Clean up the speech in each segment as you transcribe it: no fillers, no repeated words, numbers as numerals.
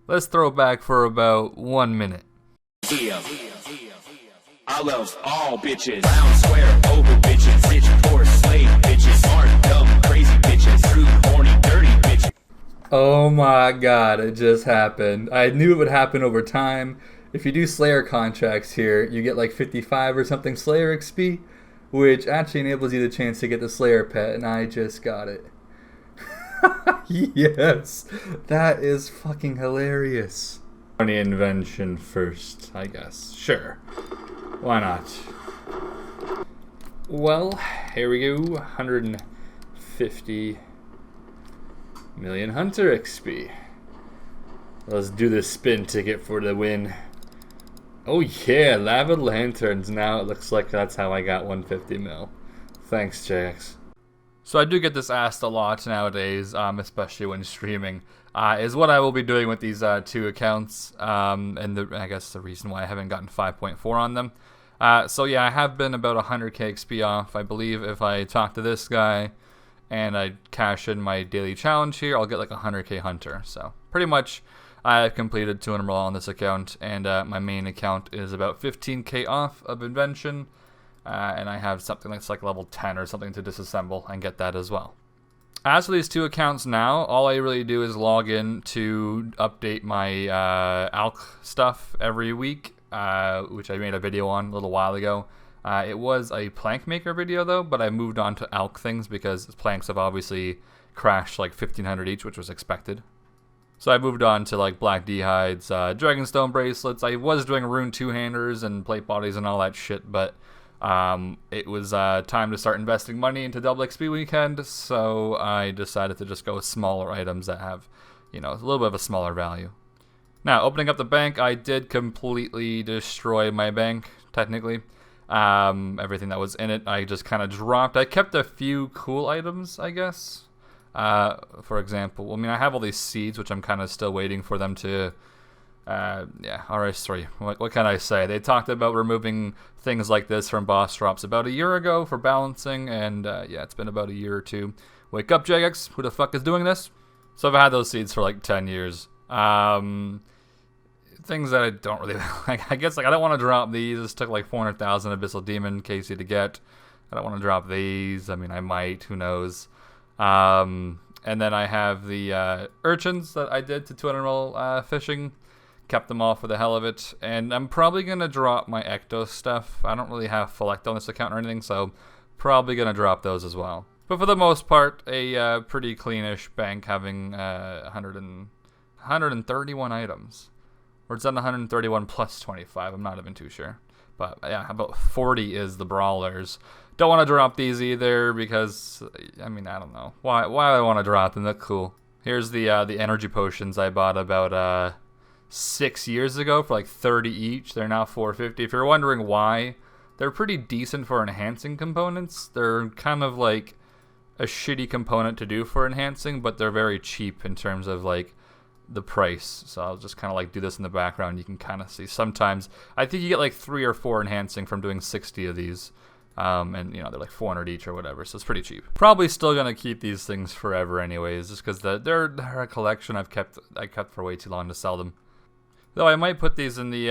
Let's throw back for about 1 minute. Yeah. I love all bitches. Round, square, over bitches. Rich, poor, slave bitches. Smart, dumb, crazy bitches. Rude, horny, dirty bitches. Oh my god, it just happened. I knew it would happen over time. If you do Slayer contracts here, you get like 55 or something Slayer XP, which actually enables you the chance to get the Slayer pet, and I just got it. Yes, that is fucking hilarious. Funny invention first, I guess. Sure. Why not? Well, here we go. 150 million Hunter XP. Let's do the spin ticket for the win. Oh yeah, lava lanterns. Now it looks like that's how I got 150 mil. Thanks, Jax. So I do get this asked a lot nowadays, especially when streaming, is what I will be doing with these two accounts, and I guess the reason why I haven't gotten 5.4 on them. So yeah, I have been about 100k XP off. I believe if I talk to this guy and I cash in my daily challenge here, I'll get like 100k Hunter. So pretty much I've completed 200 mil on this account, and my main account is about 15k off of invention. And I have something that's like level 10 or something to disassemble and get that as well. As for these two accounts now, all I really do is log in to update my Alk stuff every week, which I made a video on a little while ago. It was a plank maker video though, but I moved on to Alk things because planks have obviously crashed like 1500 each, which was expected. So I moved on to like black D-hides, dragonstone bracelets. I was doing rune two-handers and plate bodies and all that shit, but it was time to start investing money into double XP weekend, so I decided to just go with smaller items that have, you know, a little bit of a smaller value. Now, opening up the bank, I did completely destroy my bank, technically. Everything that was in it, I just kind of dropped. I kept a few cool items, I guess. For example, I mean, I have all these seeds, which I'm kind of still waiting for them to... yeah, RS3. What can I say? They talked about removing things like this from boss drops about a year ago for balancing, and yeah, it's been about a year or two. Wake up, JX. Who the fuck is doing this? So I've had those seeds for like 10 years. Things that I don't really like. I guess like I don't want to drop these. This took like 400,000 Abyssal Demon KC to get. I don't want to drop these. I mean, I might. Who knows? And then I have the urchins that I did to 200 mil fishing. Kept them all for the hell of it, and I'm probably going to drop my Ecto stuff. I don't really have full Ecto on this account or anything, so probably going to drop those as well. But for the most part, a pretty cleanish bank, having 131 items. Or it's on 131 plus 25, I'm not even too sure. But yeah, about 40 is the brawlers. Don't want to drop these either because, I mean, I don't know. Why I want to drop them? They're cool. Here's the energy potions I bought about 6 years ago for like 30 each. They're now 450. If you're wondering why, they're pretty decent for enhancing components. They're kind of like a shitty component to do for enhancing, but they're very cheap in terms of like the price. So I'll just kind of like do this in the background. You can kind of see sometimes I think you get like 3 or 4 enhancing from doing 60 of these. And you know, they're like 400 each or whatever, so it's pretty cheap. Probably still gonna keep these things forever anyways, just because they're a collection I kept for way too long to sell them. Though I might put these in the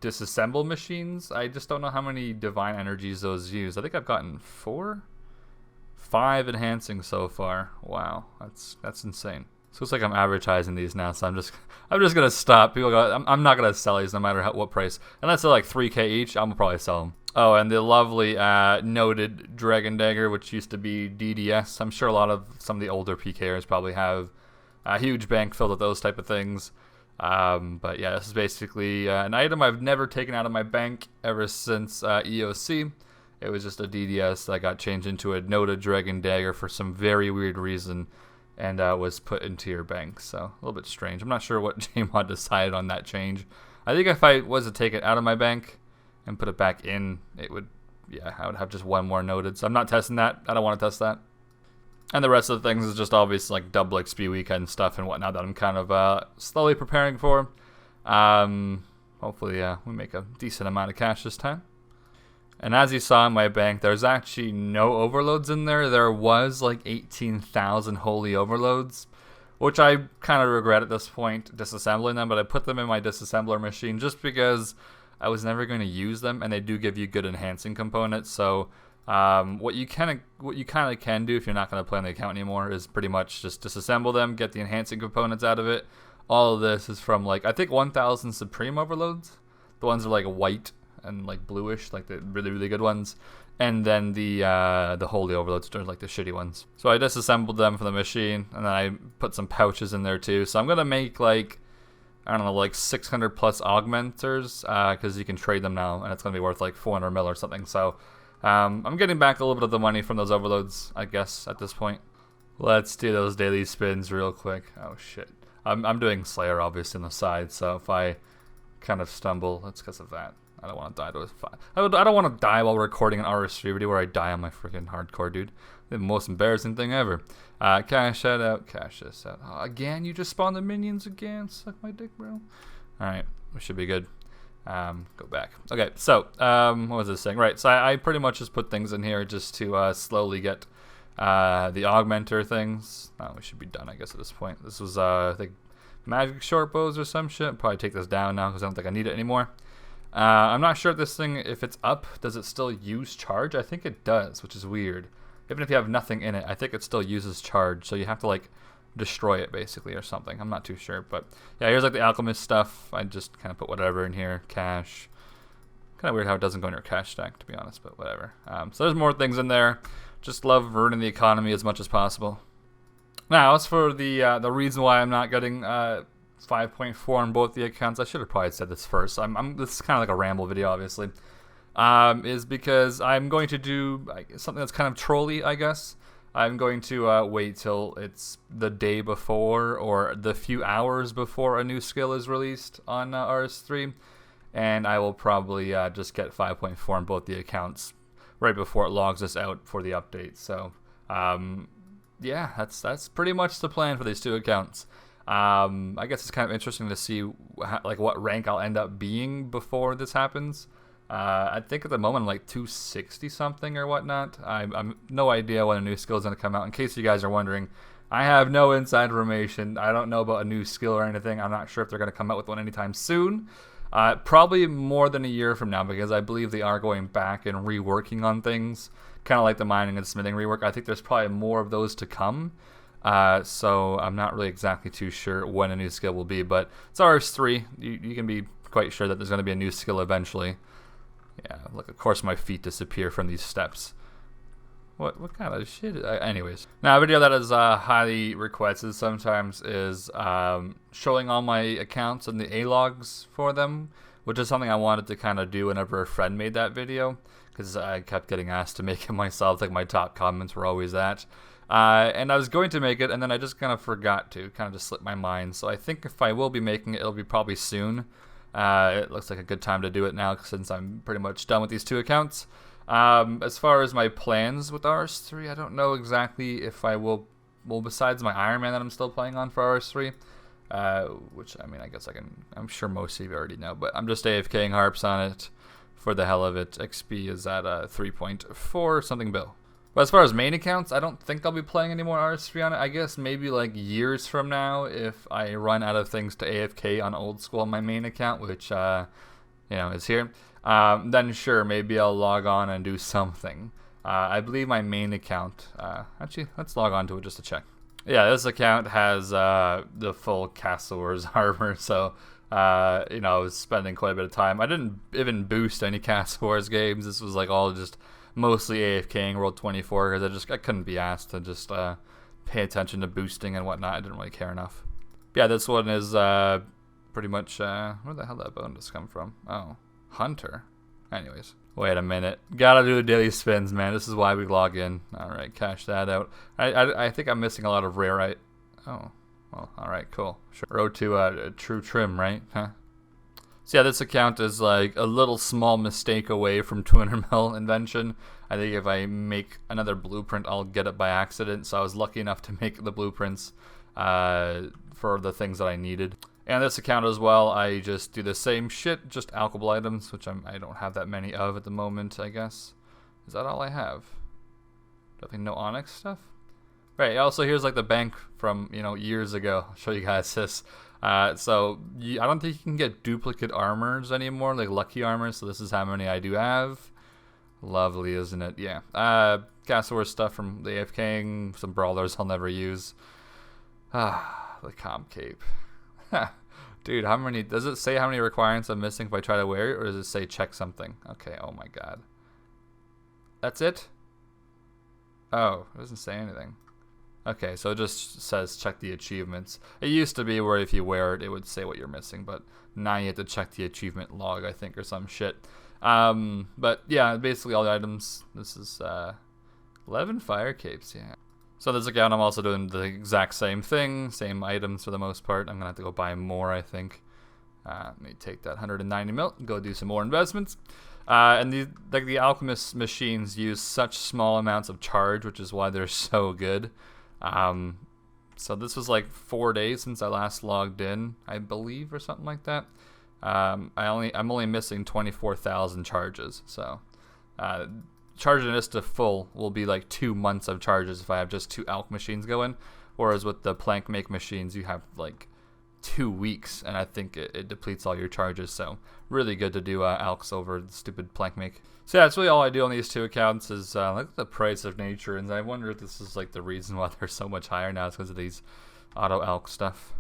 disassemble machines. I just don't know how many divine energies those use. I think I've gotten 5 enhancing so far. Wow, that's insane. So it's like I'm advertising these now, so I'm just gonna stop. People go, I'm not gonna sell these no matter what price. Unless they're like 3k each, I'm gonna probably sell them. Oh, and the lovely noted Dragon Dagger, which used to be DDS. I'm sure some of the older PKers probably have a huge bank filled with those type of things. But yeah, this is basically an item I've never taken out of my bank ever since EOC. It was just a DDS that got changed into a noted Dragon Dagger for some very weird reason, and was put into your bank. So a little bit strange. I'm not sure what JMod decided on that change. I think if I was to take it out of my bank and put it back in, it would, yeah, I would have just one more noted. So I'm not testing that. I don't want to test that. And the rest of the things is just obviously like double XP weekend stuff and whatnot that I'm kind of slowly preparing for. Hopefully we make a decent amount of cash this time. And as you saw in my bank, there's actually no overloads in there. There was like 18,000 holy overloads, which I kind of regret at this point disassembling them, but I put them in my disassembler machine just because I was never going to use them, and they do give you good enhancing components. So what you kind of can do if you're not going to play on the account anymore is pretty much just disassemble them, get the enhancing components out of it. All of this is from like I think 1000 Supreme Overloads. The ones are like white and like bluish, like the really good ones. And then the Holy Overloads are like the shitty ones. So I disassembled them from the machine, and then I put some pouches in there too. So I'm gonna make like, I don't know, like 600 plus augmenters, because you can trade them now, and it's gonna be worth like 400 mil or something. So I'm getting back a little bit of the money from those overloads, I guess, at this point. Let's do those daily spins real quick. Oh shit. I'm doing Slayer obviously on the side, so if I kind of stumble, it's because of that. I don't want to die to a fight. I don't want to die while recording an RS3 video where I die on my freaking hardcore, dude. The most embarrassing thing ever. Cash that out, cash this out. Oh, again, you just spawned the minions again. Suck my dick, bro. All right, we should be good. Go back. Okay, so what was this saying? Right, so I pretty much just put things in here just to slowly get the augmenter things. Oh, we should be done, I guess, at this point. This was I think magic short bows or some shit. Probably take this down now because I don't think I need it anymore. I'm not sure if this thing, if it's up, does it still use charge? I think it does, which is weird. Even if you have nothing in it, I think it still uses charge, so you have to like destroy it basically or something. I'm not too sure, but yeah, here's like the alchemist stuff. I just kind of put whatever in here. Cash. Kind of weird how it doesn't go in your cash stack, to be honest, but whatever. So there's more things in there. Just love ruining the economy as much as possible. Now, as for the reason why I'm not getting 5.4 on both the accounts, I should have probably said this first. This is kind of like a ramble video, obviously. Is because I'm going to do something that's kind of trolly, I guess. I'm going to wait till it's the day before or the few hours before a new skill is released on RS3, and I will probably just get 5.4 on both the accounts right before it logs us out for the update. So yeah, that's pretty much the plan for these two accounts. I guess it's kind of interesting to see like what rank I'll end up being before this happens. I think at the moment I'm like 260 something or whatnot. I'm no idea when a new skill is going to come out. In case you guys are wondering, I have no inside information. I don't know about a new skill or anything. I'm not sure if they're going to come out with one anytime soon. Probably more than a year from now, because I believe they are going back and reworking on things, kind of like the mining and smithing rework. I think there's probably more of those to come. So I'm not really exactly too sure when a new skill will be, but it's RS3. You can be quite sure that there's going to be a new skill eventually. Yeah, look, of course my feet disappear from these steps. What kind of shit? Anyways, now a video that is highly requested sometimes is showing all my accounts and the A-logs for them, which is something I wanted to kind of do whenever a friend made that video, because I kept getting asked to make it myself. Like my top comments were always that. And I was going to make it, and then I just kind of forgot to. Kind of just slipped my mind. So I think if I will be making it, it'll be probably soon. It looks like a good time to do it now since I'm pretty much done with these two accounts. As far as my plans with RS3, I don't know exactly if I will, well, besides my Iron Man that I'm still playing on for RS3, which, I mean, I guess I'm sure most of you already know, but I'm just AFKing harps on it for the hell of it. XP is at 3.4 something bill. But as far as main accounts, I don't think I'll be playing any more RS3 on it. I guess maybe like years from now, if I run out of things to AFK on old school on my main account, which, you know, is here, then sure, maybe I'll log on and do something. I believe my main account, actually, let's log on to it just to check. Yeah, this account has the full Castle Wars armor, so, you know, I was spending quite a bit of time. I didn't even boost any Castle Wars games. This was like all just mostly AFKing World 24 because I couldn't be asked to just pay attention to boosting and whatnot. I didn't really care enough. But yeah, this one is pretty much where the hell did that bone just come from? Oh, Hunter. Anyways, wait a minute. Gotta do the daily spins, man. This is why we log in. All right, cash that out. I think I'm missing a lot of rarite. Oh, well, all right, cool. Sure. Road to a true trim, right? Huh? So yeah, this account is like a little small mistake away from 200 mil invention. I think if I make another blueprint, I'll get it by accident. So I was lucky enough to make the blueprints for the things that I needed. And this account as well, I just do the same shit, just alchemical items, which I don't have that many of at the moment, I guess. Is that all I have? Definitely no onyx stuff? Right. Also, here's like the bank from years ago. I'll show you guys this. So I don't think you can get duplicate armors anymore, like lucky armors. So this is how many I do have. Lovely, isn't it? Yeah. Castle War stuff from the AFKing, some brawlers I'll never use. The comp cape. Dude, how many? Does it say how many requirements I'm missing if I try to wear it, or does it say check something? Okay. Oh my god. That's it. Oh, it doesn't say anything. Okay, so it just says check the achievements. It used to be where if you wear it, it would say what you're missing, but now you have to check the achievement log, I think, or some shit. But yeah, basically all the items. This is 11 fire capes, yeah. So this account, I'm also doing the exact same thing, same items for the most part. I'm gonna have to go buy more, I think. Let me take that 190 mil and go do some more investments. And the alchemist machines use such small amounts of charge, which is why they're so good. So this was like 4 days since I last logged in, I believe, or something like that. I'm only missing 24,000 charges. So charging this to full will be like 2 months of charges if I have just 2 alch machines going. Whereas with the plank make machines, you have like 2 weeks, and I think it depletes all your charges. So really good to do alchs over the stupid plank make. So yeah, that's really all I do on these 2 accounts is look at the price of nature, and I wonder if this is like the reason why they're so much higher now. It's because of these auto alch stuff.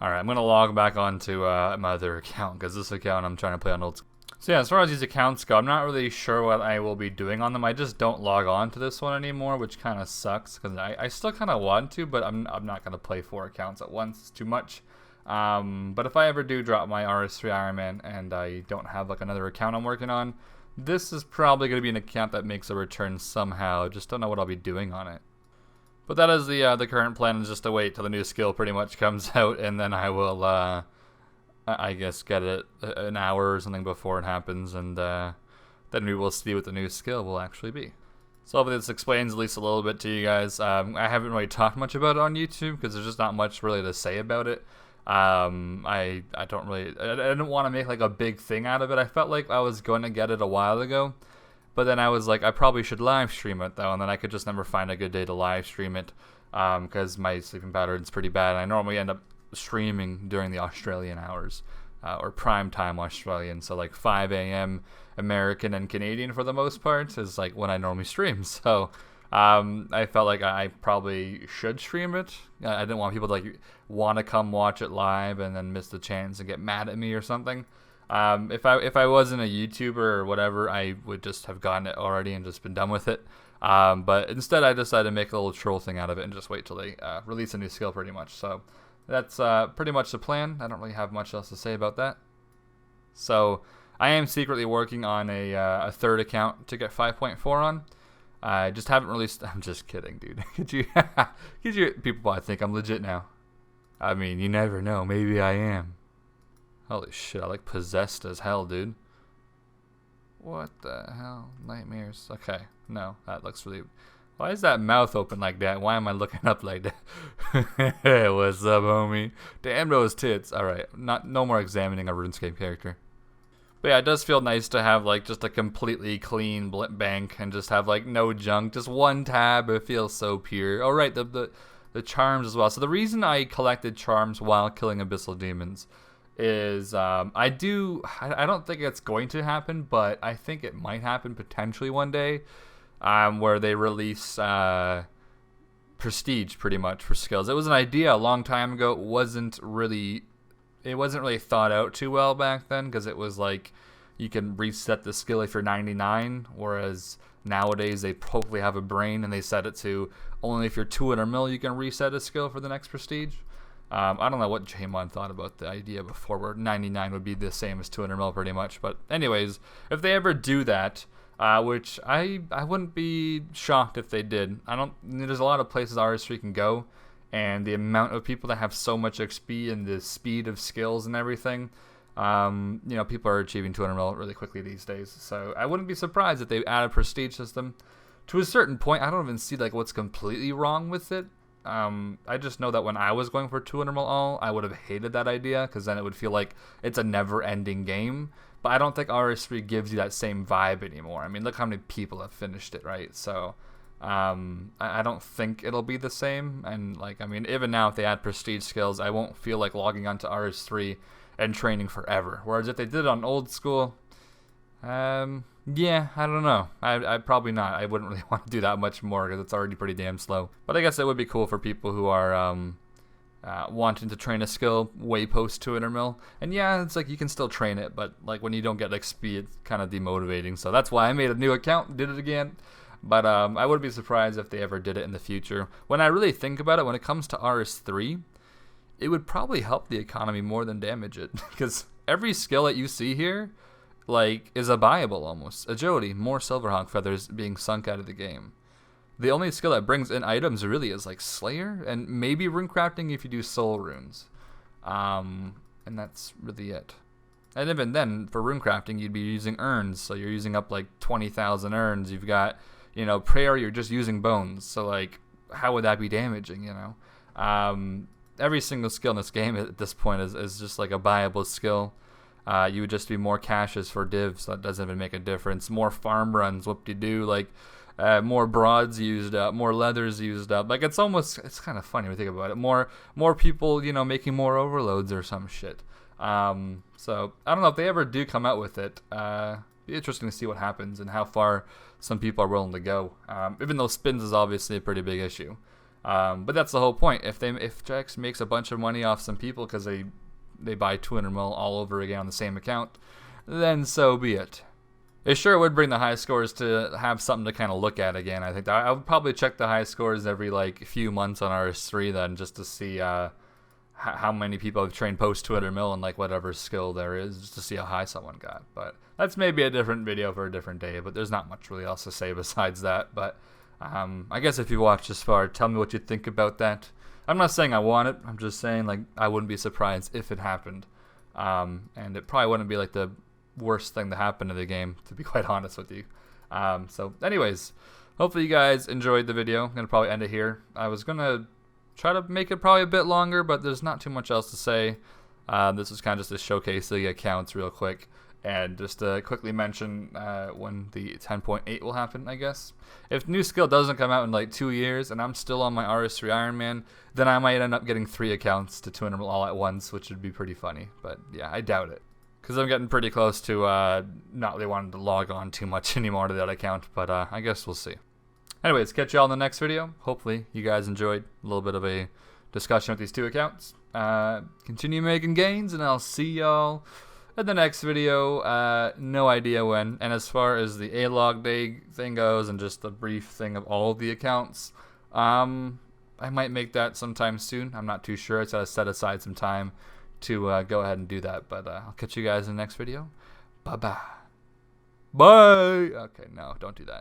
All right, I'm gonna log back onto my other account because this account I'm trying to play on old. So yeah, as far as these accounts go, I'm not really sure what I will be doing on them. I just don't log on to this one anymore, which kind of sucks because I still kind of want to, but I'm not gonna play 4 accounts at once. It's too much. But if I ever do drop my RS3 Iron Man and I don't have like another account I'm working on, this is probably going to be an account that makes a return somehow. Just don't know what I'll be doing on it. But that is the current plan, is just to wait till the new skill pretty much comes out, and then I will, I guess, get it an hour or something before it happens, and then we will see what the new skill will actually be. So hopefully this explains at least a little bit to you guys. I haven't really talked much about it on YouTube because there's just not much really to say about it. I don't really, I didn't want to make like a big thing out of it. I felt like I was going to get it a while ago, but then I was like, I probably should live stream it though, and then I could just never find a good day to live stream it, because my sleeping pattern's pretty bad, and I normally end up streaming during the Australian hours, or prime time Australian, so like 5 a.m. American and Canadian for the most part is like when I normally stream. So I felt like I probably should stream it. I didn't want people to like want to come watch it live and then miss the chance and get mad at me or something. If I wasn't a YouTuber or whatever, I would just have gotten it already and just been done with it. But instead, I decided to make a little troll thing out of it and just wait till they release a new skill pretty much. So that's pretty much the plan. I don't really have much else to say about that. So I am secretly working on a third account to get 5.4 on. I just haven't released. I'm just kidding, dude. Could you people probably think I'm legit now? I mean, you never know. Maybe I am. Holy shit, I like possessed as hell, dude. What the hell? Nightmares. Okay, no, that looks really... Why is that mouth open like that? Why am I looking up like that? Hey, what's up, homie? Damn those tits. Alright, no more examining a RuneScape character. But yeah, it does feel nice to have like just a completely clean bank and just have like no junk, just one tab. It feels so pure. Oh right, the charms as well. So the reason I collected charms while killing abyssal demons is I don't think it's going to happen, but I think it might happen potentially one day, where they release prestige pretty much for skills. It was an idea a long time ago. It wasn't really thought out too well back then, because it was like you can reset the skill if you're 99, whereas nowadays they hopefully have a brain and they set it to only if you're 200 mil you can reset a skill for the next prestige. I don't know what Jamon thought about the idea before, where 99 would be the same as 200 mil pretty much. But anyways, if they ever do that, which I wouldn't be shocked if they did. There's a lot of places RS3 can go, and the amount of people that have so much XP and the speed of skills and everything, people are achieving 200 mil really quickly these days. So I wouldn't be surprised if they add a prestige system. To a certain point, I don't even see like what's completely wrong with it. I just know that when I was going for 200 mil all, I would have hated that idea, because then it would feel like it's a never-ending game. But I don't think RS3 gives you that same vibe anymore. I mean, look how many people have finished it, right? So I don't think it'll be the same. And like, I mean, even now if they add prestige skills, I won't feel like logging onto RS3 and training forever. Whereas if they did it on old school, yeah, I don't know. I probably not. I wouldn't really want to do that much more because it's already pretty damn slow. But I guess it would be cool for people who are wanting to train a skill way post 200 mil. And yeah, it's like you can still train it, but like when you don't get XP, it's kind of demotivating. So that's why I made a new account, did it again. But I wouldn't be surprised if they ever did it in the future. When I really think about it, when it comes to RS3, it would probably help the economy more than damage it. Because every skill that you see here, like, is a buyable almost. Agility, more Silverhawk feathers being sunk out of the game. The only skill that brings in items really is like Slayer and maybe rune crafting if you do soul runes. And that's really it. And even then, for rune crafting, you'd be using urns. So you're using up like 20,000 urns. You've got, you know, prayer, you're just using bones. So like, how would that be damaging, you know? Every single skill in this game at this point is just like a buyable skill. You would just be more caches for divs, so that doesn't even make a difference. More farm runs, whoop-de-doo, like more broads used up, more leathers used up. Like it's kind of funny when you think about it. More people, you know, making more overloads or some shit. So I don't know if they ever do come out with it. Be interesting to see what happens and how far some people are willing to go. Even though spins is obviously a pretty big issue. But that's the whole point. If Jax makes a bunch of money off some people because they buy 200 mil all over again on the same account, then so be it. It sure would bring the high scores to have something to kind of look at again. I think I would probably check the high scores every like few months on RS3 then, just to see how many people have trained post 200 mil and like whatever skill there is, just to see how high someone got. But that's maybe a different video for a different day, but there's not much really else to say besides that. But I guess if you watched this far, tell me what you think about that. I'm not saying I want it. I'm just saying like I wouldn't be surprised if it happened. And it probably wouldn't be like the worst thing to happen to the game, to be quite honest with you. So anyways, hopefully you guys enjoyed the video. I'm going to probably end it here. I was going to try to make it probably a bit longer, but there's not too much else to say. This is kind of just to showcase the accounts real quick. And just to quickly mention when the 10.8 will happen, I guess. If new skill doesn't come out in like 2 years and I'm still on my RS3 Iron Man, then I might end up getting 3 accounts to 200 all at once, which would be pretty funny. But yeah, I doubt it. Because I'm getting pretty close to not really wanting to log on too much anymore to that account. But I guess we'll see. Anyways, catch y'all in the next video. Hopefully you guys enjoyed a little bit of a discussion with these 2 accounts. Continue making gains, and I'll see y'all in the next video. No idea when. And as far as the A-log day thing goes and just the brief thing of all of the accounts, I might make that sometime soon. I'm not too sure. I just gotta set aside some time to go ahead and do that. But I'll catch you guys in the next video. Bye-bye. Bye! Okay, no, don't do that.